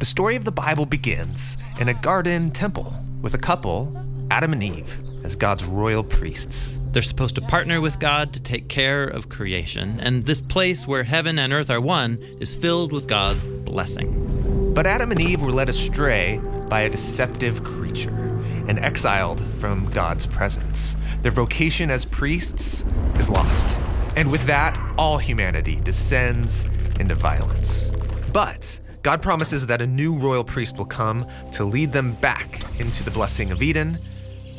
The story of the Bible begins in a garden temple with a couple, Adam and Eve, as God's royal priests. They're supposed to partner with God to take care of creation, and this place where heaven and earth are one is filled with God's blessing. But Adam and Eve were led astray by a deceptive creature and exiled from God's presence. Their vocation as priests is lost. And with that, all humanity descends into violence. But God promises that a new royal priest will come to lead them back into the blessing of Eden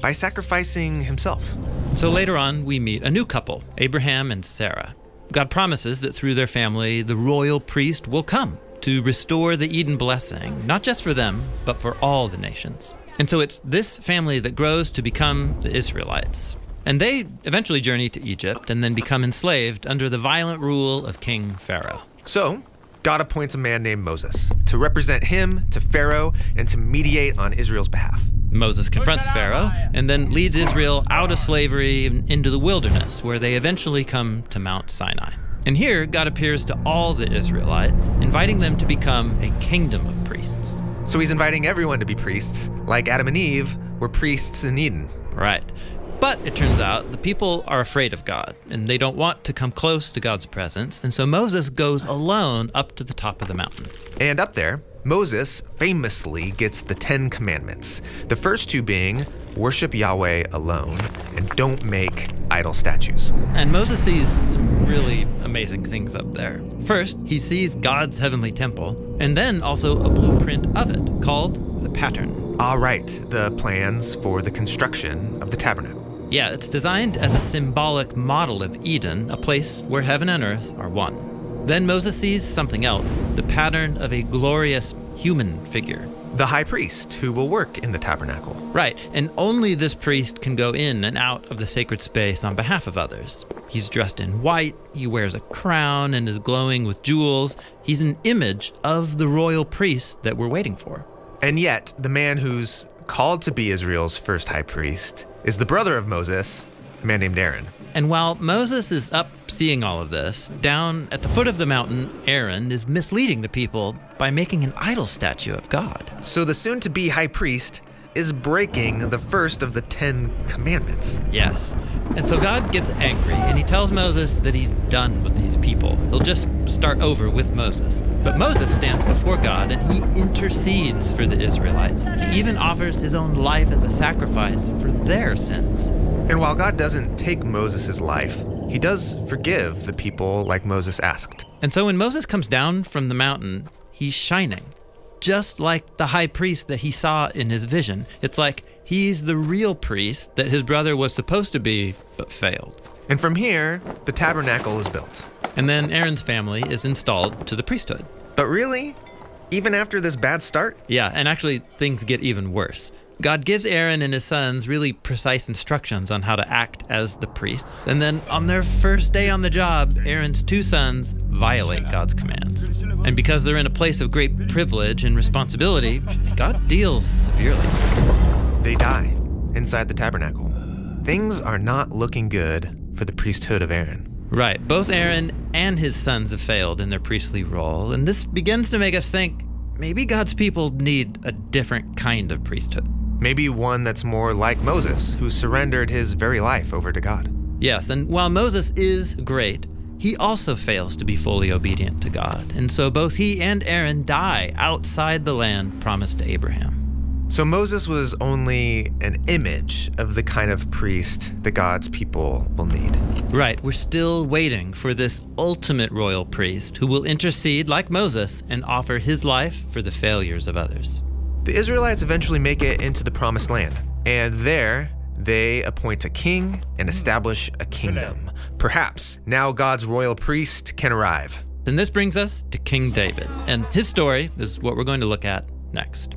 by sacrificing himself. So later on, we meet a new couple, Abraham and Sarah. God promises that through their family, the royal priest will come to restore the Eden blessing, not just for them, but for all the nations. And so it's this family that grows to become the Israelites. And they eventually journey to Egypt and then become enslaved under the violent rule of King Pharaoh. So God appoints a man named Moses to represent him to Pharaoh and to mediate on Israel's behalf. Moses confronts Pharaoh and then leads Israel out of slavery into the wilderness, where they eventually come to Mount Sinai. And here, God appears to all the Israelites, inviting them to become a kingdom of priests. So he's inviting everyone to be priests, like Adam and Eve were priests in Eden. Right. But it turns out the people are afraid of God, and they don't want to come close to God's presence, and so Moses goes alone up to the top of the mountain. And up there, Moses famously gets the 10 Commandments, the first two being, worship Yahweh alone and don't make idol statues. And Moses sees some really amazing things up there. First, he sees God's heavenly temple, and then also a blueprint of it called the pattern. All right, the plans for the construction of the tabernacle. Yeah, it's designed as a symbolic model of Eden, a place where heaven and earth are one. Then Moses sees something else, the pattern of a glorious human figure. The high priest who will work in the tabernacle. Right, and only this priest can go in and out of the sacred space on behalf of others. He's dressed in white, he wears a crown and is glowing with jewels. He's an image of the royal priest that we're waiting for. And yet, the man who's called to be Israel's first high priest is the brother of Moses, a man named Aaron. And while Moses is up seeing all of this, down at the foot of the mountain, Aaron is misleading the people by making an idol statue of God. So the soon-to-be high priest is breaking the first of the 10 Commandments. Yes. And so God gets angry and he tells Moses that he's done with these people. He'll just start over with Moses. But Moses stands before God and he intercedes for the Israelites. He even offers his own life as a sacrifice for their sins. And while God doesn't take Moses' life, he does forgive the people like Moses asked. And so when Moses comes down from the mountain, he's shining, just like the high priest that he saw in his vision. It's like he's the real priest that his brother was supposed to be, but failed. And from here, the tabernacle is built. And then Aaron's family is installed to the priesthood. But really, even after this bad start? Yeah, and actually things get even worse. God gives Aaron and his sons really precise instructions on how to act as the priests. And then on their first day on the job, Aaron's 2 sons violate God's commands. And because they're in a place of great privilege and responsibility, God deals severely. They die inside the tabernacle. Things are not looking good for the priesthood of Aaron. Right, both Aaron and his sons have failed in their priestly role. And this begins to make us think maybe God's people need a different kind of priesthood. Maybe one that's more like Moses, who surrendered his very life over to God. Yes, and while Moses is great, he also fails to be fully obedient to God. And so both he and Aaron die outside the land promised to Abraham. So Moses was only an image of the kind of priest that God's people will need. Right, we're still waiting for this ultimate royal priest who will intercede like Moses and offer his life for the failures of others. The Israelites eventually make it into the promised land, and there they appoint a king and establish a kingdom. Perhaps now God's royal priest can arrive. And this brings us to King David, and his story is what we're going to look at next.